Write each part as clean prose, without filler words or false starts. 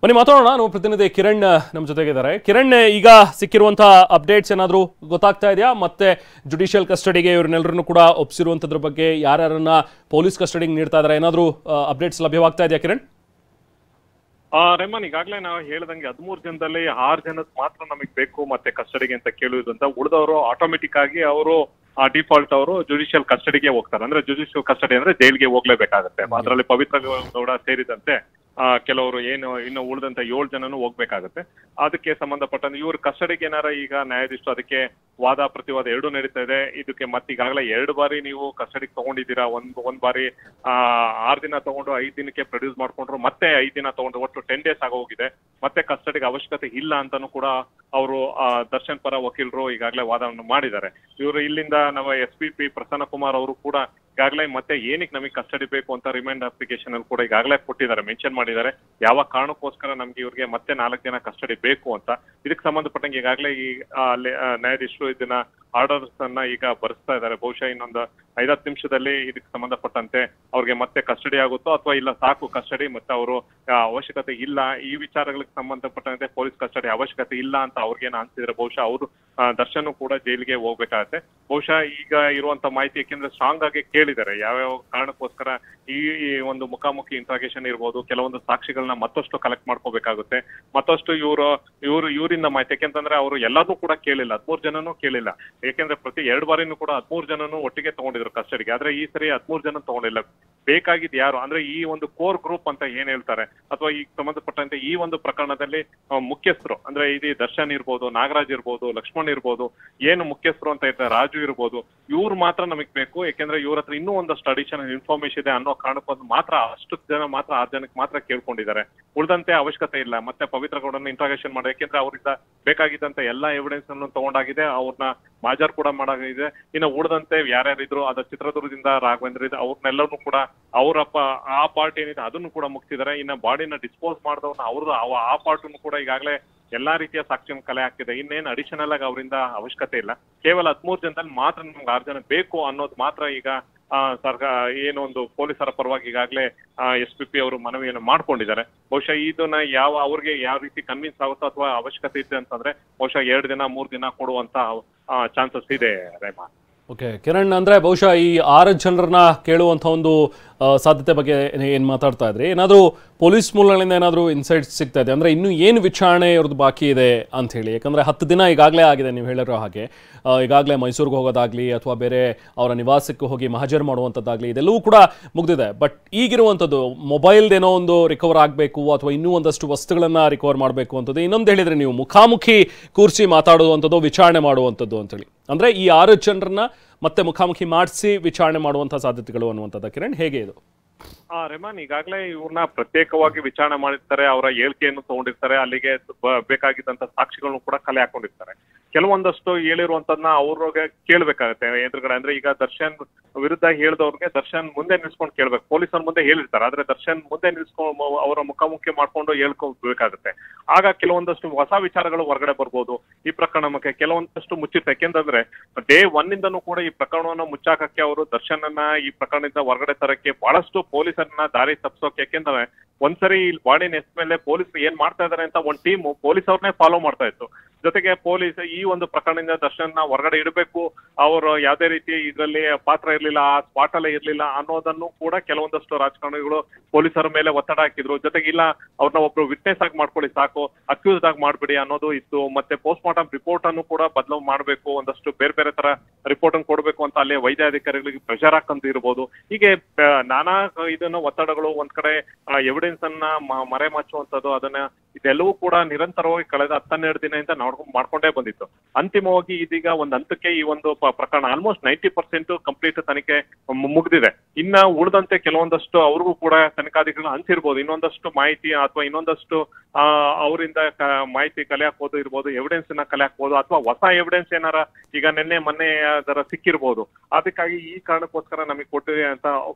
ಬನ್ನಿ ಮಾತಾಡೋಣ. ನಮ್ಮ ಪ್ರತಿನಿಧಿ ಕಿರಣ್ ನಮ್ಮ ಜೊತೆಗಿದ್ದಾರೆ. ಕಿರಣ್, ಈಗ ಸಿಕ್ಕಿರುವಂತಹ ಅಪ್ಡೇಟ್ಸ್ ಏನಾದರೂ ಗೊತ್ತಾಗ್ತಾ ಇದೆಯಾ? ಮತ್ತೆ ಜುಡಿಷಿಯಲ್ ಕಸ್ಟಡಿಗೆ ಇವ್ರನ್ನೆಲ್ಲರನ್ನು ಕೂಡ ಒಪ್ಪಿಸಿರುವಂಥದ್ರ ಬಗ್ಗೆ ಯಾರ್ಯಾರನ್ನ ಪೊಲೀಸ್ ಕಸ್ಟಡಿಗೆ ನೀಡ್ತಾ ಇದ್ದಾರೆ, ಏನಾದರೂ ಅಪ್ಡೇಟ್ಸ್ ಲಭ್ಯವಾಗ್ತಾ ಇದೆಯಾ ಕಿರಣ್? ರೆಹಮಾನ್, ಈಗಾಗಲೇ ನಾವು ಹೇಳ್ದಂಗೆ 13 ಜನದಲ್ಲಿ 6 ಜನದ ಮಾತ್ರ ನಮಗೆ ಬೇಕು ಮತ್ತೆ ಕಸ್ಟಡಿಗೆ ಅಂತ ಕೇಳುವುದು ಅಂತ. ಉಳಿದವರು ಆಟೋಮೆಟಿಕ್ ಆಗಿ ಅವರು ಡಿಫಾಲ್ಟ್ ಅವರು ಜುಡಿಷಿಯಲ್ ಕಸ್ಟಡಿಗೆ ಹೋಗ್ತಾರೆ. ಅಂದ್ರೆ ಜುಡಿಷಿಯಲ್ ಕಸ್ಟಡಿ ಅಂದ್ರೆ ಜೈಲ್ಗೆ ಹೋಗ್ಲೇಬೇಕಾಗತ್ತೆ. ಅದರಲ್ಲಿ ಪವಿತ್ರ ಗೌಡ ಸೇರಿದಂತೆ ಕೆಲವರು ಏನು ಇನ್ನು ಉಳಿದಂತ 7 ಜನನು ಹೋಗ್ಬೇಕಾಗತ್ತೆ. ಅದಕ್ಕೆ ಸಂಬಂಧಪಟ್ಟಂತೆ ಇವ್ರ ಕಸ್ಟಡಿಗೆ ಏನಾರ ಈಗ ನ್ಯಾಯಾಧೀಶರು ಅದಕ್ಕೆ ವಾದ ಪ್ರತಿವಾದ 2 ನಡೀತಾ ಇದೆ. ಇದಕ್ಕೆ ಮತ್ತೆ ಈಗಾಗಲೇ 2 ಬಾರಿ ನೀವು ಕಸ್ಟಡಿಗೆ ತಗೊಂಡಿದ್ದೀರಾ. ಒಂದ್ ಬಾರಿ 6 ದಿನ ತಗೊಂಡು 5 ದಿನಕ್ಕೆ ಪ್ರೊಡ್ಯೂಸ್ ಮಾಡ್ಕೊಂಡ್ರು, ಮತ್ತೆ 5 ದಿನ ತಗೊಂಡು ಒಟ್ಟು 10 ಡೇಸ್ ಆಗೋಗಿದೆ. ಮತ್ತೆ ಕಸ್ಟಡಿಗೆ ಅವಶ್ಯಕತೆ ಇಲ್ಲ ಅಂತಾನು ಕೂಡ ಅವರು ದರ್ಶನ್ ಪರ ವಕೀಲರು ಈಗಾಗಲೇ ವಾದವನ್ನು ಮಾಡಿದ್ದಾರೆ. ಇವರು ಇಲ್ಲಿಂದ ನಮ್ಮ SPP ಪ್ರಸನ್ನ ಕುಮಾರ್ ಅವರು ಕೂಡ ಈಗಾಗಲೇ ಮತ್ತೆ ಏನಕ್ಕೆ ನಮಗೆ ಕಸ್ಟಡಿ ಬೇಕು ಅಂತ ರಿಮೈಂಡ್ ಅಪ್ಲಿಕೇಶನ್ ಅಲ್ಲಿ ಕೂಡ ಈಗಾಗಲೇ ಕೊಟ್ಟಿದ್ದಾರೆ, ಮೆನ್ಷನ್ ಮಾಡಿದ್ದಾರೆ ಯಾವ ಕಾರಣಕ್ಕೋಸ್ಕರ ನಮ್ಗೆ ಇವ್ರಿಗೆ ಮತ್ತೆ 4 ದಿನ ಕಸ್ಟಡಿ ಬೇಕು ಅಂತ. ಇದಕ್ಕೆ ಸಂಬಂಧಪಟ್ಟಂಗೆ ಈಗಾಗಲೇ ಈ ನ್ಯಾಯಾಧೀಶರು ಇದನ್ನ ಆರ್ಡರ್ಸ್ ಅನ್ನ ಈಗ ಬರೆಸ್ತಾ ಇದ್ದಾರೆ. ಬಹುಶಃ ಇನ್ನೊಂದು 5-10 ನಿಮಿಷದಲ್ಲಿ ಇದಕ್ಕೆ ಸಂಬಂಧಪಟ್ಟಂತೆ ಅವ್ರಿಗೆ ಮತ್ತೆ ಕಸ್ಟಡಿ ಆಗುತ್ತೋ ಅಥವಾ ಇಲ್ಲ ಸಾಕು ಕಸ್ಟಡಿ ಮತ್ತೆ ಅವರು ಅವಶ್ಯಕತೆ ಇಲ್ಲ, ಈ ವಿಚಾರಗಳಿಗೆ ಸಂಬಂಧಪಟ್ಟಂತೆ ಪೊಲೀಸ್ ಕಸ್ಟಡಿ ಅವಶ್ಯಕತೆ ಇಲ್ಲ ಅಂತ ಅವ್ರಿಗೇನು ಅನ್ಸಿದ್ರೆ ಬಹುಶಃ ಅವರು ದರ್ಶನ್ ಕೂಡ ಜೈಲಿಗೆ ಹೋಗ್ಬೇಕಾಗತ್ತೆ. ಬಹುಶಃ ಈಗ ಇರುವಂತ ಮಾಹಿತಿ ಯಾಕೆಂದ್ರೆ ಸ್ಟ್ರಾಂಗ್ ಆಗಿ ಕೇಳಿದ್ದಾರೆ ಯಾವ್ಯಾವ ಕಾರಣಕ್ಕೋಸ್ಕರ ಈ ಒಂದು ಮುಖಾಮುಖಿ ಇಂಟ್ರಾಗೇಷನ್ ಇರ್ಬೋದು, ಕೆಲವೊಂದು ಸಾಕ್ಷಿಗಳನ್ನ ಮತ್ತಷ್ಟು ಕಲೆಕ್ಟ್ ಮಾಡ್ಕೋಬೇಕಾಗುತ್ತೆ, ಮತ್ತಷ್ಟು ಇವರಿಂದ ಮಾಹಿತಿ. ಯಾಕೆಂತಂದ್ರೆ ಅವರು ಎಲ್ಲಾನು ಕೂಡ ಕೇಳಿಲ್ಲ, 13 ಜನನು ಕೇಳಿಲ್ಲ. ಯಾಕೆಂದ್ರೆ ಪ್ರತಿ 2 ಬಾರಿನೂ ಕೂಡ 13 ಜನನು ಒಟ್ಟಿಗೆ ತಗೊಂಡಿದ್ರು ಕಸ್ಟಡಿಗೆ. ಆದ್ರೆ ಈ ಸರಿ 13 ಜನ ತಗೊಂಡಿಲ್ಲ. ಬೇಕಾಗಿದ್ ಯಾರು ಅಂದ್ರೆ ಈ ಒಂದು ಕೋರ್ ಗ್ರೂಪ್ ಅಂತ ಏನ್ ಹೇಳ್ತಾರೆ ಅಥವಾ ಈ ಸಂಬಂಧಪಟ್ಟಂತೆ ಈ ಒಂದು ಪ್ರಕರಣದಲ್ಲಿ ಮುಖ್ಯಸ್ಥರು ಅಂದ್ರೆ ಇದು ದರ್ಶನ್ ಇರ್ಬೋದು, ನಾಗರಾಜ್ ಇರ್ಬೋದು, ಲಕ್ಷ್ಮಣ್ ಇರ್ಬೋದು, ಏನು ಮುಖ್ಯಸ್ಥರು ಅಂತ ಇರ್ತಾರೆ ರಾಜು ಇರ್ಬೋದು, ಇವ್ರು ಮಾತ್ರ ನಮಗ್ ಬೇಕು. ಯಾಕೆಂದ್ರೆ ಇವ್ರ ಹತ್ರ ಇನ್ನೂ ಒಂದಷ್ಟು ಅಡಿಷನಲ್ ಇನ್ಫಾರ್ಮೇಶನ್ ಇದೆ ಅನ್ನೋ ಕಾರಣಕ್ಕೊಂದು ಮಾತ್ರ ಅಷ್ಟು ಜನ ಮಾತ್ರ 6 ಜನಕ್ಕೆ ಮಾತ್ರ ಕೇಳ್ಕೊಂಡಿದ್ದಾರೆ. ಉಳಿದಂತೆ ಅವಶ್ಯಕತೆ ಇಲ್ಲ. ಮತ್ತೆ ಪವಿತ್ರ ಗೌಡನ ಇಂಟ್ರಾಗೇಷನ್ ಮಾಡಿ, ಯಾಕೆಂದ್ರೆ ಅವರಿಂದ ಬೇಕಾಗಿದ್ದಂತ ಎಲ್ಲಾ ಎವಿಡೆನ್ಸ್ ಅನ್ನು ತಗೊಂಡಾಗಿದೆ, ಅವ್ರನ್ನ ಮಾಜಾರ್ ಕೂಡ ಮಾಡಾಗಿದೆ. ಇನ್ನು ಉಳಿದಂತೆ ಯಾರ್ಯಾರಿದ್ರು ಅದ ಚಿತ್ರದುರ್ಗದಿಂದ ರಾಘವೇಂದ್ರ ಇದೆ ಅವ್ರನ್ನೆಲ್ಲರೂ ಕೂಡ ಅವರಪ್ಪ ಆ ಪಾರ್ಟ್ ಏನಿದೆ ಅದನ್ನು ಕೂಡ ಮುಗಿಸಿದ್ದಾರೆ. ಇನ್ನ ಬಾಡಿನ ಡಿಸ್ಪೋಸ್ ಮಾಡಿದವ್ರನ್ನ ಅವ್ರದ್ದು ಆ ಪಾರ್ಟನ್ನು ಕೂಡ ಈಗಾಗಲೇ ಎಲ್ಲಾ ರೀತಿಯ ಸಾಕ್ಷ್ಯ ಕಲೆ ಹಾಕಿದೆ. ಇನ್ನೇನು ಅಡಿಷನಲ್ ಆಗಿ ಅವರಿಂದ ಅವಶ್ಯಕತೆ ಇಲ್ಲ. ಕೇವಲ 13 ಜನದಲ್ಲಿ ಮಾತ್ರ ನಮ್ಗೆ 6 ಜನ ಬೇಕು ಅನ್ನೋದು ಮಾತ್ರ ಈಗ ಸರ್ಕಾರ ಏನೋ ಒಂದು ಪೊಲೀಸರ ಪರವಾಗಿ ಈಗಾಗಲೇ SPP ಅವರು ಮನವಿಯನ್ನು ಮಾಡ್ಕೊಂಡಿದ್ದಾರೆ. ಬಹುಶಃ ಇದನ್ನ ಅವ್ರಿಗೆ ಯಾವ ರೀತಿ ಕನ್ವಿನ್ಸ್ ಆಗುತ್ತೋ ಅಥವಾ ಅವಶ್ಯಕತೆ ಇದೆ ಅಂತಂದ್ರೆ ಬಹುಶಃ 2 ದಿನ 3 ದಿನ ಕೊಡುವಂತ ಚಾನ್ಸಸ್ ಇದೆ ರೇಮಾ. ಓಕೆ ಕಿರಣ್, ಅಂದ್ರೆ ಬಹುಶಃ ಈ 6 ಜನರನ್ನ ಕೇಳುವಂಥ ಒಂದು ಸಾಧ್ಯತೆ ಬಗ್ಗೆ ಏನು ಮಾತಾಡ್ತಾ ಇದ್ರಿ, ಏನಾದರೂ ಪೊಲೀಸ್ ಮೂಲಗಳಿಂದ ಏನಾದರೂ ಇನ್ಸೈಟ್ಸ್ ಸಿಗ್ತಾ ಇದೆ ಅಂದ್ರೆ ಇನ್ನು ಏನು ವಿಚಾರಣೆ ಇವ್ರದ್ದು ಬಾಕಿ ಇದೆ ಅಂತ ಹೇಳಿ? ಯಾಕಂದ್ರೆ 10 ದಿನ ಈಗಾಗಲೇ ಆಗಿದೆ ನೀವು ಹೇಳಿರೋ ಹಾಗೆ. ಈಗಾಗಲೇ ಮೈಸೂರಿಗೆ ಹೋಗೋದಾಗ್ಲಿ ಅಥವಾ ಬೇರೆ ಅವರ ನಿವಾಸಕ್ಕೆ ಹೋಗಿ ಮಹಜರ್ ಮಾಡುವಂಥದ್ದಾಗಲಿ ಇದೆಲ್ಲವೂ ಕೂಡ ಮುಗ್ದಿದೆ. ಬಟ್ ಈಗಿರುವಂಥದ್ದು ಮೊಬೈಲ್ದೇನೋ ಒಂದು ರಿಕವರ್ ಆಗಬೇಕು ಅಥವಾ ಇನ್ನೂ ಒಂದಷ್ಟು ವಸ್ತುಗಳನ್ನು ರಿಕವರ್ ಮಾಡಬೇಕು ಅಂತದ್ದು. ಇನ್ನೊಂದು ಹೇಳಿದ್ರೆ ನೀವು ಮುಖಾಮುಖಿ ಕೂರಿಸಿ ಮಾತಾಡುವಂಥದ್ದು, ವಿಚಾರಣೆ ಮಾಡುವಂಥದ್ದು ಅಂತೇಳಿ, ಅಂದ್ರೆ ಈ 6 ಜನರನ್ನ ಮತ್ತೆ ಮುಖಾಮುಖಿ ಮಾಡಿಸಿ ವಿಚಾರಣೆ ಮಾಡುವಂಥ ಸಾಧ್ಯತೆಗಳು ಅನ್ನುವಂಥದ್ದು. ಕಿರಣ್, ಹೇಗೆ ಇದು? ರೆಹಮಾನ್, ಈಗಾಗಲೇ ಇವ್ರನ್ನ ಪ್ರತ್ಯೇಕವಾಗಿ ವಿಚಾರಣೆ ಮಾಡಿರ್ತಾರೆ, ಅವರ ಹೇಳಿಕೆಯನ್ನು ತಗೊಂಡಿರ್ತಾರೆ, ಅಲ್ಲಿಗೆ ಬೇಕಾಗಿದ್ದಂತ ಸಾಕ್ಷಿಗಳನ್ನು ಕೂಡ ಕಲೆ ಹಾಕೊಂಡಿರ್ತಾರೆ. ಕೆಲವೊಂದಷ್ಟು ಹೇಳಿರುವಂತದನ್ನ ಅವ್ರಿಗೆ ಕೇಳ್ಬೇಕಾಗತ್ತೆ ಎದುರುಗಡೆ. ಅಂದ್ರೆ ಈಗ ದರ್ಶನ್ ವಿರುದ್ಧ ಹೇಳಿದವ್ರಿಗೆ ದರ್ಶನ್ ಮುಂದೆ ನಿಲ್ಸ್ಕೊಂಡು ಕೇಳ್ಬೇಕು. ಪೊಲೀಸರ ಮುಂದೆ ಹೇಳಿರ್ತಾರೆ, ಆದ್ರೆ ದರ್ಶನ್ ಮುಂದೆ ನಿಲ್ಸ್ಕೊಂಡು ಅವರ ಮುಖಾಮುಖಿ ಮಾಡ್ಕೊಂಡು ಹೇಳ್ಕೋಬೇಕಾಗತ್ತೆ. ಆಗ ಕೆಲವೊಂದಷ್ಟು ಹೊಸ ವಿಚಾರಗಳು ಹೊರಗಡೆ ಬರ್ಬೋದು. ಈ ಪ್ರಕರಣಕ್ಕೆ ಕೆಲವೊಂದಷ್ಟು ಮುಚ್ಚಿರುತ್ತೆ. ಯಾಕೆಂತಂದ್ರೆ ಡೇ 1 ಇಂದನೂ ಕೂಡ ಈ ಪ್ರಕರಣವನ್ನು ಮುಚ್ಚಾಕಕ್ಕೆ ಅವರು ದರ್ಶನನ್ನ ಈ ಪ್ರಕರಣದಿಂದ ಹೊರಗಡೆ ತರಕ್ಕೆ ಬಹಳಷ್ಟು ಪೊಲೀಸರನ್ನ ದಾರಿ ತಪ್ಪಿಸೋಕೆ. ಯಾಕೆಂದ್ರೆ ಒಂದ್ಸರಿ ಇಲ್ಲಿ ಬಾಡಿನ ಎಸ್ ಮೇಲೆ ಪೊಲೀಸ್ ಏನ್ ಮಾಡ್ತಾ ಇದಾರೆ ಅಂತ ಒಂದ್ ಟೀಮ್ ಪೊಲೀಸ್ ಅವ್ರನ್ನೇ ಫಾಲೋ ಮಾಡ್ತಾ ಇತ್ತು. ಜೊತೆಗೆ ಪೊಲೀಸ್ ಈ ಒಂದು ಪ್ರಕರಣದಿಂದ ದರ್ಶನ್ನ ಹೊರಗಡೆ ಇಡಬೇಕು, ಅವರು ಯಾವ್ದೇ ರೀತಿ ಇದರಲ್ಲಿ ಪಾತ್ರ ಇರ್ಲಿಲ್ಲ, ಆ ಸ್ಪಾಟ್ ಅಲ್ಲೇ ಇರ್ಲಿಲ್ಲ ಅನ್ನೋದನ್ನು ಕೂಡ ಕೆಲವೊಂದಷ್ಟು ರಾಜಕಾರಣಿಗಳು ಪೊಲೀಸರ ಮೇಲೆ ಒತ್ತಡ ಹಾಕಿದ್ರು. ಜೊತೆಗೆ ಇಲ್ಲ ಅವ್ರನ್ನ ಒಬ್ರು ವಿಟ್ನೆಸ್ ಆಗಿ ಮಾಡ್ಕೊಳ್ಳಿ ಸಾಕು, ಅಕ್ಯೂಸ್ಡ್ ಆಗಿ ಮಾಡ್ಬಿಡಿ ಅನ್ನೋದು ಇತ್ತು. ಮತ್ತೆ ಪೋಸ್ಟ್ ಮಾರ್ಟಮ್ ರಿಪೋರ್ಟ್ ಅನ್ನು ಕೂಡ ಬದಲಾವಣೆ ಮಾಡಬೇಕು, ಒಂದಷ್ಟು ಬೇರೆ ಬೇರೆ ತರ ರಿಪೋರ್ಟ್ ಅನ್ನು ಕೊಡ್ಬೇಕು ಅಂತ ಅಲ್ಲಿ ವೈದ್ಯಾಧಿಕಾರಿಗಳಿಗೆ ಪ್ರೆಷರ್ ಹಾಕಂತ ಇರ್ಬೋದು. ಹೀಗೆ ನಾನಾ ಇದನ್ನ ಒತ್ತಡಗಳು, ಒಂದ್ ಕಡೆ ಎವಿಡೆನ್ಸ್ ಅನ್ನ ಮರೆ ಮಾಚುವಂತದ್ದು, ಅದನ್ನ ಇದೆಲ್ಲವೂ ಕೂಡ ನಿರಂತರವಾಗಿ ಕಳೆದ 12 ದಿನದಿಂದ ಮಾಡ್ಕೊಂಡೇ ಬಂದಿತ್ತು. ಅಂತಿಮವಾಗಿ ಇದೀಗ ಒಂದ್ ಹಂತಕ್ಕೆ ಈ ಒಂದು ಪ್ರಕರಣ ಆಲ್ಮೋಸ್ಟ್ 90% ಕಂಪ್ಲೀಟ್ ತನಿಖೆ ಮುಗ್ದಿದೆ. ಇನ್ನ ಉಳಿದಂತೆ ಕೆಲವೊಂದಷ್ಟು ಅವ್ರಿಗೂ ಕೂಡ ತನಿಖಾಧಿಕಾರಿಗಳು ಹಂಚಿರ್ಬೋದು, ಇನ್ನೊಂದಷ್ಟು ಮಾಹಿತಿ ಅಥವಾ ಇನ್ನೊಂದಷ್ಟು ಅವರಿಂದ ಮಾಹಿತಿ ಕಲೆ ಹಾಕೋದು ಇರ್ಬೋದು, ಎವಿಡೆನ್ಸ್ ನ ಕಲೆ ಹಾಕ್ಬೋದು, ಅಥವಾ ಹೊಸ ಎವಿಡೆನ್ಸ್ ಏನಾರ ಈಗ ಮೊನ್ನೆ ಅದರ ಸಿಕ್ಕಿರ್ಬೋದು. ಅದಕ್ಕಾಗಿ ಈ ಕಾರಣಕ್ಕೋಸ್ಕರ ನಮಗೆ ಕೊಟ್ಟಿದೆ ಅಂತ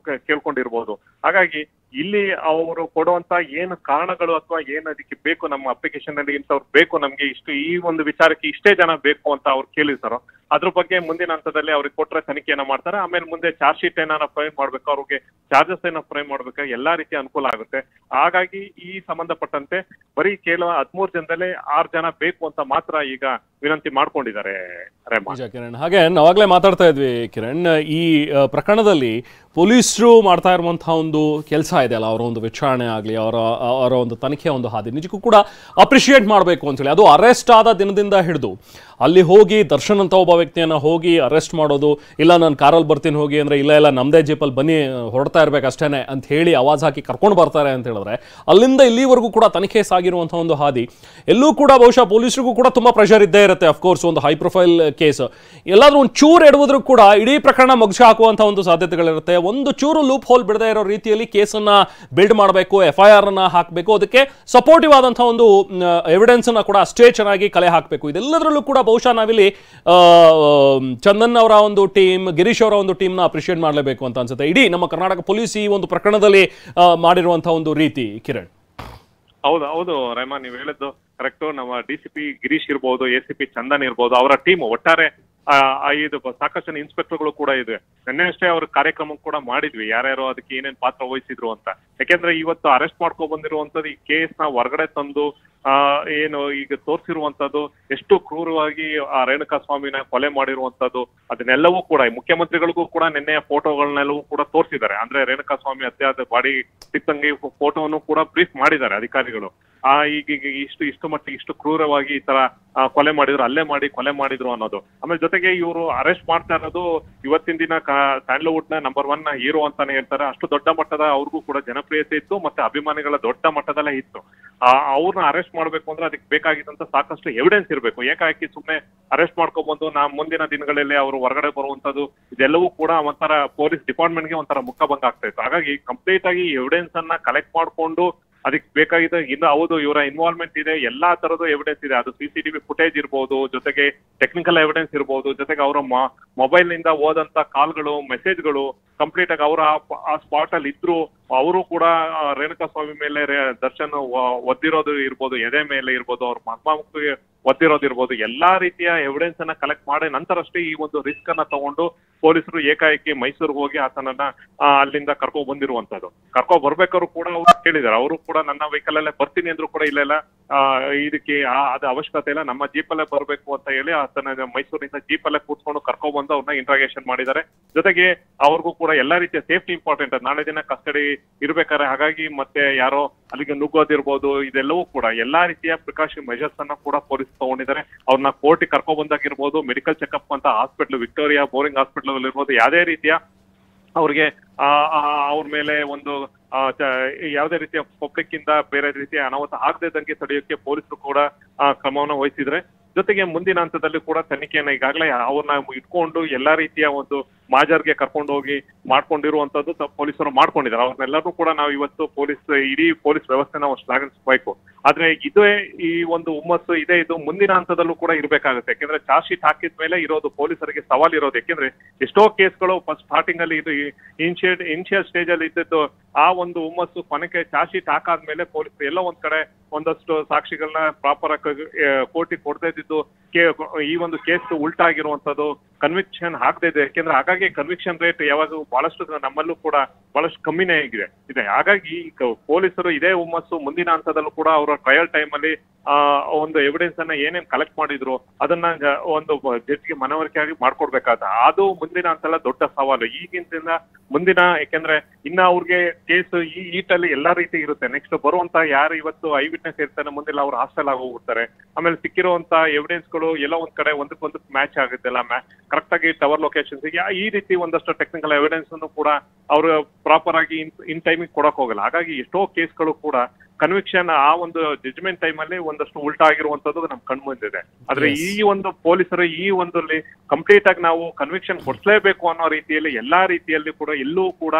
ಕೇಳ್ಕೊಂಡಿರ್ಬೋದು. ಹಾಗಾಗಿ ಇಲ್ಲಿ ಅವರು ಕೊಡುವಂತ ಏನು ಕಾರಣಗಳು ಅಥವಾ ಏನ್ ಅದಕ್ಕೆ ಬೇಕು ನಮ್ಮ ಅಪ್ಲಿಕೇಶನ್ ಅಲ್ಲಿ ಇಂಥವ್ರು ಬೇಕು ನಮ್ಗೆ ಇಷ್ಟು ಈ ಒಂದು ವಿಚಾರಕ್ಕೆ ಇಷ್ಟೇ ಜನ ಬೇಕು ಅಂತ ಅವ್ರು ಕೇಳಿರ್ತಾರೋ ಅದ್ರ ಬಗ್ಗೆ ಮುಂದಿನ ಹಂತದಲ್ಲಿ ಅವ್ರಿಗೆ ಕೊಟ್ರೆ ತನಿಖೆಯನ್ನ ಮಾಡ್ತಾರೆ. ಆಮೇಲೆ ಮುಂದೆ ಚಾರ್ಜ್ ಶೀಟ್ ಏನಾರ ಫ್ರೇಮ್ ಮಾಡ್ಬೇಕು, ಅವ್ರಿಗೆ ಚಾರ್ಜಸ್ ಏನೋ ಫ್ರೇಮ್ ಮಾಡ್ಬೇಕು, ಎಲ್ಲಾ ರೀತಿಯ ಅನುಕೂಲ ಆಗುತ್ತೆ. ಹಾಗಾಗಿ ಈ ಸಂಬಂಧಪಟ್ಟಂತೆ ಬರೀ ಕೇವಲ 13 ಜನದಲ್ಲೇ 6 ಜನ ಬೇಕು ಅಂತ ಮಾತ್ರ ಈಗ ವಿನಂತಿ ಮಾಡ್ಕೊಂಡಿದ್ದಾರೆ ಕಿರಣ್. ಹಾಗೆ ನಾವಾಗ್ಲೇ ಮಾತಾಡ್ತಾ ಇದ್ವಿ ಕಿರಣ್, ಈ ಪ್ರಕರಣದಲ್ಲಿ ಪೊಲೀಸರು ಮಾಡ್ತಾ ಇರುವಂತಹ ಒಂದು ಕೆಲಸ ಇದೆ ಅಲ್ಲ, ಅವರ ಒಂದು ವಿಚಾರಣೆ ಆಗಲಿ, ಅವರ ಒಂದು ತನಿಖೆಯ ಒಂದು ಹಾದಿ ನಿಜಕ್ಕೂ ಕೂಡ ಅಪ್ರಿಷಿಯೇಟ್ ಮಾಡಬೇಕು ಅಂತೇಳಿ. ಅದು ಅರೆಸ್ಟ್ ಆದ ದಿನದಿಂದ ಹಿಡಿದು ಅಲ್ಲಿ ಹೋಗಿ ದರ್ಶನ್ ಅಂತ ಒಬ್ಬ ವ್ಯಕ್ತಿಯನ್ನು ಹೋಗಿ ಅರೆಸ್ಟ್ ಮಾಡೋದು, ಇಲ್ಲ ನಾನು ಕಾರಲ್ಲಿ ಬರ್ತೀನಿ ಹೋಗಿ ಅಂದರೆ ಇಲ್ಲ ನಮ್ಮದೇ ಜೀಪಲ್ಲಿ ಬನ್ನಿ ಹೊರಡ್ತಾ ಇರ್ಬೇಕು ಅಷ್ಟೇ ಅಂತ ಹೇಳಿ ಆವಾಜ್ ಹಾಕಿ ಕರ್ಕೊಂಡು ಬರ್ತಾರೆ ಅಂತ ಹೇಳಿದ್ರೆ, ಅಲ್ಲಿಂದ ಇಲ್ಲಿವರೆಗೂ ಕೂಡ ತನಿಖೆ ಸಾಗಿರುವಂಥ ಒಂದು ಹಾದಿ ಎಲ್ಲೂ ಕೂಡ ಬಹುಶಃ ಪೊಲೀಸರಿಗೂ ಕೂಡ ತುಂಬ ಪ್ರೆಷರ್ ಇದ್ದೇ ಇರುತ್ತೆ. ಅಫ್ಕೋರ್ಸ್ ಒಂದು ಹೈ ಪ್ರೊಫೈಲ್ ಕೇಸ್, ಎಲ್ಲಾದ್ರೂ ಒಂದು ಚೂರು ಎಡುವುದ್ರೂ ಕೂಡ ಇಡೀ ಪ್ರಕರಣ ಮುಗಿಸಿ ಹಾಕುವಂಥ ಒಂದು ಸಾಧ್ಯತೆಗಳಿರುತ್ತೆ. ಒಂದು ಚೂರು ಲೂಪ್ ಹೋಲ್ ಬಿಡದೇ ಇರೋ ರೀತಿಯಲ್ಲಿ ಕೇಸನ್ನು ಬಿಲ್ಡ್ ಮಾಡಬೇಕು, FIR ಅನ್ನು ಹಾಕಬೇಕು, ಅದಕ್ಕೆ ಸಪೋರ್ಟಿವ್ ಆದಂಥ ಒಂದು ಎವಿಡೆನ್ಸ್ ಅನ್ನು ಕೂಡ ಅಷ್ಟೇ ಚೆನ್ನಾಗಿ ಕಲೆ ಹಾಕಬೇಕು. ಇದೆಲ್ಲದರಲ್ಲೂ ಕೂಡ ಬಹುಶಃ ನಾವಿಲ್ಲಿ ಚಂದನ್ ಅವರ ಒಂದು ಟೀಮ್, ಗಿರೀಶ್ ಅವರ ಒಂದು ಟೀಮ್ನ ಅಪ್ರಿಷಿಯೇಟ್ ಮಾಡಲೇಬೇಕು ಅಂತ ಅನ್ಸುತ್ತೆ. ಇಡೀ ನಮ್ಮ ಕರ್ನಾಟಕ ಪೊಲೀಸ್ ಈ ಒಂದು ಪ್ರಕರಣದಲ್ಲಿ ಮಾಡಿರುವಂತಹ ಒಂದು ರೀತಿ. ಕಿರಣ್, ಹೌದು ರೆಹಮಾನ್, ನೀವು ಹೇಳಿದ್ದು ಕರೆಕ್ಟು. ನಮ್ಮ DCP ಗಿರೀಶ್ ಇರ್ಬೋದು, ACP ಚಂದನ್ ಇರ್ಬೋದು, ಅವರ ಟೀಮ್ ಒಟ್ಟಾರೆ ಇದು ಸಾಕಷ್ಟು ಜನ ಇನ್ಸ್ಪೆಕ್ಟರ್ಗಳು ಕೂಡ ಇದೆ. ನಿನ್ನೆ ಅಷ್ಟೇ ಅವ್ರ ಕಾರ್ಯಕ್ರಮ ಕೂಡ ಮಾಡಿದ್ವಿ, ಯಾರ್ಯಾರು ಅದಕ್ಕೆ ಏನೇನ್ ಪಾತ್ರ ವಹಿಸಿದ್ರು ಅಂತ. ಯಾಕೆಂದ್ರೆ ಇವತ್ತು ಅರೆಸ್ಟ್ ಮಾಡ್ಕೊ ಬಂದಿರುವಂತದ್ದು ಈ ಕೇಸ್ ನ ಹೊರಗಡೆ ತಂದು ಏನು ಈಗ ತೋರಿಸಿರುವಂತದ್ದು ಎಷ್ಟು ಕ್ರೂರವಾಗಿ ಆ ರೇಣುಕಾ ಸ್ವಾಮಿನ ಕೊಲೆ ಮಾಡಿರುವಂತದ್ದು, ಅದನ್ನೆಲ್ಲವೂ ಕೂಡ ಮುಖ್ಯಮಂತ್ರಿಗಳಿಗೂ ಕೂಡ ನಿನ್ನೆ ಫೋಟೋಗಳನ್ನೆಲ್ಲವೂ ಕೂಡ ತೋರಿಸಿದ್ದಾರೆ. ಅಂದ್ರೆ ರೇಣುಕಾ ಸ್ವಾಮಿ ಹತ್ಯಾದ ಬಾಡಿ ಸಿಕ್ಕಂಗೆ ಫೋಟೋವನ್ನು ಕೂಡ ಬ್ರೀಫ್ ಮಾಡಿದ್ದಾರೆ ಅಧಿಕಾರಿಗಳು. ಈಗ ಇಷ್ಟು ಮಟ್ಟಿಗೆ ಇಷ್ಟು ಕ್ರೂರವಾಗಿ ಈ ತರ ಕೊಲೆ ಮಾಡಿದ್ರು, ಅಲ್ಲೇ ಮಾಡಿ ಕೊಲೆ ಮಾಡಿದ್ರು ಅನ್ನೋದು. ಆಮೇಲೆ ಜೊತೆಗೆ ಇವರು ಅರೆಸ್ಟ್ ಮಾಡ್ತಾ ಇರೋದು ಇವತ್ತಿನ ದಿನ ಸ್ಯಾಂಡಲ್ವುಡ್ ನ ನಂಬರ್ 1 ಹೀರೋ ಅಂತಾನೆ ಹೇಳ್ತಾರೆ. ಅಷ್ಟು ದೊಡ್ಡ ಮಟ್ಟದ ಅವ್ರಿಗೂ ಕೂಡ ಜನಪ್ರಿಯತೆ ಇತ್ತು, ಮತ್ತೆ ಅಭಿಮಾನಿಗಳ ದೊಡ್ಡ ಮಟ್ಟದಲ್ಲೇ ಇತ್ತು. ಅವ್ರನ್ನ ಅರೆಸ್ಟ್ ಮಾಡ್ಬೇಕು ಅಂದ್ರೆ ಅದಕ್ಕೆ ಬೇಕಾಗಿದ್ದಂತ ಸಾಕಷ್ಟು ಎವಿಡೆನ್ಸ್ ಇರಬೇಕು. ಏಕಾಏಕಿ ಸುಮ್ಮನೆ ಅರೆಸ್ಟ್ ಮಾಡ್ಕೊಬಂದು ಮುಂದಿನ ದಿನಗಳಲ್ಲಿ ಅವರು ಹೊರಗಡೆ ಬರುವಂತದ್ದು ಇದೆಲ್ಲವೂ ಕೂಡ ಒಂಥರ ಪೊಲೀಸ್ ಡಿಪಾರ್ಟ್ಮೆಂಟ್ಗೆ ಒಂಥರ ಮುಖಭಂಗ ಆಗ್ತಾ ಇತ್ತು. ಹಾಗಾಗಿ ಕಂಪ್ಲೀಟ್ ಆಗಿ ಎವಿಡೆನ್ಸ್ ಅನ್ನ ಕಲೆಕ್ಟ್ ಮಾಡ್ಕೊಂಡು ಅದಕ್ಕೆ ಬೇಕಾಗಿದೆ. ಇನ್ನು ಹೌದು ಇವರ ಇನ್ವಾಲ್ವ್ಮೆಂಟ್ ಇದೆ, ಎಲ್ಲಾ ತರದ್ದು ಎವಿಡೆನ್ಸ್ ಇದೆ. ಅದು CCTV ಫುಟೇಜ್ ಇರ್ಬೋದು, ಜೊತೆಗೆ ಟೆಕ್ನಿಕಲ್ ಎವಿಡೆನ್ಸ್ ಇರ್ಬೋದು, ಜೊತೆಗೆ ಅವರ ಮೊಬೈಲ್ ನಿಂದ ಹೋದಂತ ಕಾಲ್ಗಳು, ಮೆಸೇಜ್ಗಳು ಕಂಪ್ಲೀಟ್ ಆಗಿ ಅವರ ಆ ಸ್ಪಾಟ್ ಅಲ್ಲಿ ಇದ್ರು. ಅವರು ಕೂಡ ರೇಣುಕಾ ಸ್ವಾಮಿ ಮೇಲೆ ದರ್ಶನ್ ಒದ್ದಿರೋದು ಇರ್ಬೋದು, ಎದೆ ಮೇಲೆ ಇರ್ಬೋದು, ಅವ್ರ ಮರ್ಮಾಮುಖಿಗೆ ಒದ್ದಿರೋದಿರ್ಬೋದು, ಎಲ್ಲಾ ರೀತಿಯ ಎವಿಡೆನ್ಸ್ ಅನ್ನ ಕಲೆಕ್ಟ್ ಮಾಡಿ ನಂತರಷ್ಟೇ ಈ ಒಂದು ರಿಸ್ಕ್ ಅನ್ನ ತಗೊಂಡು ಪೊಲೀಸರು ಏಕಾಏಕಿ ಮೈಸೂರಿಗೆ ಹೋಗಿ ಆತನನ್ನ ಅಲ್ಲಿಂದ ಕರ್ಕೊಂಡ್ ಬಂದಿರುವಂತದ್ದು. ಕರ್ಕೊಂಡ್ ಬರ್ಬೇಕಾದ್ರು ಕೂಡ ಅವ್ರು ಹೇಳಿದಾರೆ, ಅವರು ಕೂಡ ನನ್ನ ವೆಹಿಕಲ್ ಅಲ್ಲೇ ಬರ್ತೀನಿ ಅಂದ್ರು ಕೂಡ ಇಲ್ಲ ಇದಕ್ಕೆ ಅದು ಅವಶ್ಯಕತೆ ಇಲ್ಲ, ನಮ್ಮ ಜೀಪಲ್ಲೇ ಬರ್ಬೇಕು ಅಂತ ಹೇಳಿ ಆತನ ಮೈಸೂರಿನಿಂದ ಜೀಪಲ್ಲೇ ಕೂತ್ಕೊಂಡು ಕರ್ಕೊಂಡ್ ಬಂದು ಅವ್ರನ್ನ ಇಂಟ್ರಾಗೇಷನ್ ಮಾಡಿದ್ದಾರೆ. ಜೊತೆಗೆ ಅವ್ರಿಗೂ ಕೂಡ ಎಲ್ಲಾ ರೀತಿಯ ಸೇಫ್ಟಿ ಇಂಪಾರ್ಟೆಂಟ್, ನಾಳೆ ದಿನ ಕಸ್ಟಡಿ ಇರ್ಬೇಕಾದ್ರೆ. ಹಾಗಾಗಿ ಮತ್ತೆ ಯಾರೋ ಅಲ್ಲಿಗೆ ನುಗ್ಗೋದಿರ್ಬೋದು, ಇದೆಲ್ಲವೂ ಕೂಡ ಎಲ್ಲಾ ರೀತಿಯ ಪ್ರಿಕಾಷನ್ ಮೆಜರ್ಸ್ ಅನ್ನ ಕೂಡ ಪೊಲೀಸ್ ತಗೊಂಡಿದ್ದಾರೆ. ಅವ್ರನ್ನ ಕೋರ್ಟಿಗೆ ಕರ್ಕೊಂಡ್ ಬಂದಾಗಿರ್ಬೋದು, ಮೆಡಿಕಲ್ ಚೆಕ್ಅಪ್ ಅಂತ ಹಾಸ್ಪಿಟಲ್, ವಿಕ್ಟೋರಿಯಾ ಬೋರಿಂಗ್ ಹಾಸ್ಪಿಟಲ್ ಇರ್ಬೋದು, ಯಾವುದೇ ರೀತಿಯ ಅವ್ರಿಗೆ ಅವ್ರ ಮೇಲೆ ಒಂದು ಯಾವುದೇ ರೀತಿಯ ಪಬ್ಲಿಕ್ ಇಂದ ಬೇರೆ ರೀತಿಯ ಅನಾಹುತ ಆಗದಂಗೆ ತಡೆಯೋಕೆ ಪೊಲೀಸರು ಕೂಡ ಕ್ರಮವನ್ನು ವಹಿಸಿದ್ರೆ. ಜೊತೆಗೆ ಮುಂದಿನ ಹಂತದಲ್ಲಿ ಕೂಡ ತನಿಖೆಯನ್ನ ಈಗಾಗಲೇ ಅವ್ರನ್ನ ಇಟ್ಕೊಂಡು ಎಲ್ಲಾ ರೀತಿಯ ಒಂದು ಮಾಜರ್ಗೆ ಕರ್ಕೊಂಡು ಹೋಗಿ ಮಾಡ್ಕೊಂಡಿರುವಂತದ್ದು ಪೊಲೀಸರು ಮಾಡ್ಕೊಂಡಿದ್ದಾರೆ. ಅವ್ರನ್ನೆಲ್ಲರೂ ಕೂಡ ನಾವು ಇವತ್ತು ಇಡೀ ಪೊಲೀಸ್ ವ್ಯವಸ್ಥೆ ನಾವು ಶ್ಲಾಘಿಸಬೇಕು. ಆದ್ರೆ ಇದೇ ಈ ಒಂದು ಹುಮ್ಮಸ್ಸು ಇದೆ, ಇದು ಮುಂದಿನ ಹಂತದಲ್ಲೂ ಕೂಡ ಇರ್ಬೇಕಾಗುತ್ತೆ. ಯಾಕೆಂದ್ರೆ ಚಾರ್ಜ್ ಶೀಟ್ ಹಾಕಿದ್ಮೇಲೆ ಇರೋದು ಪೊಲೀಸರಿಗೆ ಸವಾಲ್ ಇರೋದು. ಯಾಕೆಂದ್ರೆ ಎಷ್ಟೋ ಕೇಸ್ಗಳು ಫಸ್ಟ್ ಸ್ಟಾರ್ಟಿಂಗ್ ಅಲ್ಲಿ ಇದು ಇನಿಷಿಯಲ್ ಸ್ಟೇಜ್ ಅಲ್ಲಿ ಇದ್ದಿದ್ದು, ಆ ಒಂದು ಹುಮ್ಮಸ್ಸು ಕೊನೆಗೆ ಚಾರ್ಜ್ ಶೀಟ್ ಹಾಕಾದ್ಮೇಲೆ ಪೊಲೀಸರು ಎಲ್ಲ ಒಂದ್ ಕಡೆ ಒಂದಷ್ಟು ಸಾಕ್ಷಿಗಳನ್ನ ಪ್ರಾಪರ್ ಆಗಿ ಕೋರ್ಟಿಗೆ ಕೊಡದೇ ಇದ್ದಿದ್ದು, ಈ ಒಂದು ಕೇಸ್ ಉಲ್ಟಾ ಆಗಿರುವಂತದ್ದು, ಕನ್ವಿಕ್ಷನ್ ಆಗದೆ ಇದೆ. ಯಾಕೆಂದ್ರೆ ಹಾಗಾಗಿ ಕನ್ವಿಕ್ಷನ್ ರೇಟ್ ಯಾವಾಗ ಬಹಳಷ್ಟು ನಮ್ಮಲ್ಲೂ ಕೂಡ ಬಹಳಷ್ಟು ಕಮ್ಮಿನೇ ಇದೆ. ಹಾಗಾಗಿ ಪೊಲೀಸರು ಇದೇ ಹುಮ್ಮಸ್ಸು ಮುಂದಿನ ಹಂತದಲ್ಲೂ ಕೂಡ ಅವರ ಟ್ರಯಲ್ ಟೈಮ್ ಅಲ್ಲಿ ಒಂದು ಎವಿಡೆನ್ಸ್ ಅನ್ನ ಏನೇನ್ ಕಲೆಕ್ಟ್ ಮಾಡಿದ್ರು ಅದನ್ನ ಒಂದು ಜಡ್ಜ್ಗೆ ಮನವರಿಕೆ ಆಗಿ ಮಾಡ್ಕೊಡ್ಬೇಕಾದ, ಅದು ಮುಂದಿನ ಹಂತಲ್ಲ ದೊಡ್ಡ ಸವಾಲು ಈಗಿಂದ ಮುಂದಿನ. ಯಾಕೆಂದ್ರೆ ಇನ್ನ ಅವ್ರಿಗೆ ಕೇಸ್ ಈ ಈಟಲ್ಲಿ ಎಲ್ಲಾ ರೀತಿ ಇರುತ್ತೆ. ನೆಕ್ಸ್ಟ್ ಬರುವಂತ ಯಾರು ಇವತ್ತು ಐ ವಿಟ್ನೆಸ್ ಇರ್ತಾನೆ ಮುಂದೆಲ್ಲ ಅವ್ರು ಹಾಸ್ಟೆಲ್ ಆಗೋಗ್ಬಿಡ್ತಾರೆ. ಆಮೇಲೆ ಸಿಕ್ಕಿರುವಂತ ಎವಿಡೆನ್ಸ್ ಗಳು ಎಲ್ಲ ಒಂದ್ ಕಡೆ ಒಂದಕ್ಕೊಂದು ಮ್ಯಾಚ್ ಆಗುತ್ತಲ್ಲ, ಕರೆಕ್ಟ್ ಆಗಿ ಟವರ್ ಲೊಕೇಶನ್ಸ್ ಈ ರೀತಿ ಒಂದಷ್ಟು ಟೆಕ್ನಿಕಲ್ ಎವಿಡೆನ್ಸ್ ಅನ್ನು ಕೂಡ ಅವರು ಪ್ರಾಪರ್ ಆಗಿ ಇನ್ ಟೈಮಿಗೆ ಕೊಡಕ್ ಹೋಗಲ್ಲ. ಹಾಗಾಗಿ ಎಷ್ಟೋ ಕೇಸ್ಗಳು ಕೂಡ ಕನ್ವಿಕ್ಷನ್ ಆ ಒಂದು ಜಡ್ಜ್ಮೆಂಟ್ ಟೈಮ್ ಅಲ್ಲಿ ಒಂದಷ್ಟು ಉಲ್ಟಾ ಆಗಿರುವಂತದ್ದು ನಮ್ ಕಣ್ ಮುಂದಿದೆ. ಆದ್ರೆ ಈ ಒಂದು ಪೊಲೀಸರು ಈ ಒಂದು ಕಂಪ್ಲೀಟ್ ಆಗಿ ನಾವು ಕನ್ವಿಕ್ಷನ್ ಕೊಡ್ಲೇಬೇಕು ಅನ್ನೋ ರೀತಿಯಲ್ಲಿ ಎಲ್ಲಾ ರೀತಿಯಲ್ಲಿ ಕೂಡ ಎಲ್ಲೂ ಕೂಡ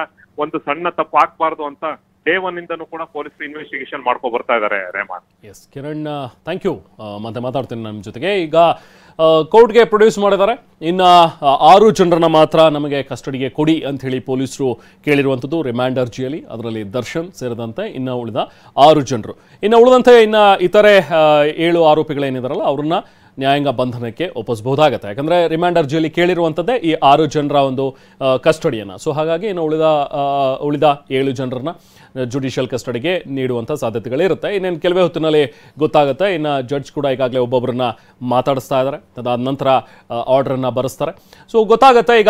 ಒಂದು ಸಣ್ಣ ತಪ್ಪು ಆಗ್ಬಾರ್ದು ಅಂತ ಡೇ ಒನ್ ಇಂದನೂ ಕೂಡ ಪೊಲೀಸ್ ಇನ್ವೆಸ್ಟಿಗೇಷನ್ ಮಾಡ್ಕೊ ಬರ್ತಾ ಇದ್ದಾರೆ Rehman. Yes Kiran, thank you. ಮತ್ತೆ ಮಾತಾಡ್ತೀನಿ ನಮ್ಮ ಜೊತೆಗೆ. ಈಗ ಕೋರ್ಟ್ಗೆ ಪ್ರೊಡ್ಯೂಸ್ ಮಾಡಿದ್ದಾರೆ. ಇನ್ನು 6 ಜನರನ್ನ ಮಾತ್ರ ನಮಗೆ ಕಸ್ಟಡಿಗೆ ಕೊಡಿ ಅಂತ ಹೇಳಿ ಪೊಲೀಸರು ಕೇಳಿರುವಂಥದ್ದು ರಿಮ್ಯಾಂಡ್ ಅರ್ಜಿಯಲ್ಲಿ. ಅದರಲ್ಲಿ ದರ್ಶನ್ ಸೇರಿದಂತೆ ಇನ್ನು ಉಳಿದ 6 ಜನರು. ಇನ್ನು ಉಳಿದಂತೆ ಇತರೆ 7 ಆರೋಪಿಗಳೇನಿದಾರಲ್ಲ ಅವ್ರನ್ನ ನ್ಯಾಯಾಂಗ ಬಂಧನಕ್ಕೆ ಒಪ್ಪಿಸಬಹುದಾಗತ್ತೆ. ಯಾಕಂದರೆ ರಿಮ್ಯಾಂಡ್ ಅರ್ಜಿಯಲ್ಲಿ ಕೇಳಿರುವಂಥದ್ದೇ ಈ 6 ಜನರ ಒಂದು ಕಸ್ಟಡಿಯನ್ನು. ಸೊ ಹಾಗಾಗಿ ಇನ್ನು ಉಳಿದ 7 ಜನರನ್ನ ಜುಡಿಷಿಯಲ್ ಕಸ್ಟಡಿಗೆ ನೀಡುವಂಥ ಸಾಧ್ಯತೆಗಳಿರುತ್ತೆ. ಇನ್ನೇನು ಕೆಲವೇ ಹೊತ್ತಿನಲ್ಲಿ ಗೊತ್ತಾಗುತ್ತೆ. ಇನ್ನು ಜಡ್ಜ್ ಕೂಡ ಈಗಾಗಲೇ ಒಬ್ಬೊಬ್ಬರನ್ನ ಮಾತಾಡಿಸ್ತಾ ಇದ್ದಾರೆ. ಅದಾದ ನಂತರ ಆರ್ಡ್ರನ್ನು ಬರೆಸ್ತಾರೆ. ಸೊ ಗೊತ್ತಾಗುತ್ತೆ ಈಗ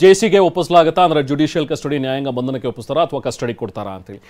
ಜೆ ಸಿಗೆ ಒಪ್ಪಿಸಲಾಗುತ್ತಾ, ಅಂದರೆ ಜುಡಿಷಿಯಲ್ ಕಸ್ಟಡಿ ನ್ಯಾಯಾಂಗ ಬಂಧನಕ್ಕೆ ಒಪ್ಪಿಸ್ತಾರಾ ಅಥವಾ ಕಸ್ಟಡಿ ಕೊಡ್ತಾರಾ ಅಂತೇಳಿ.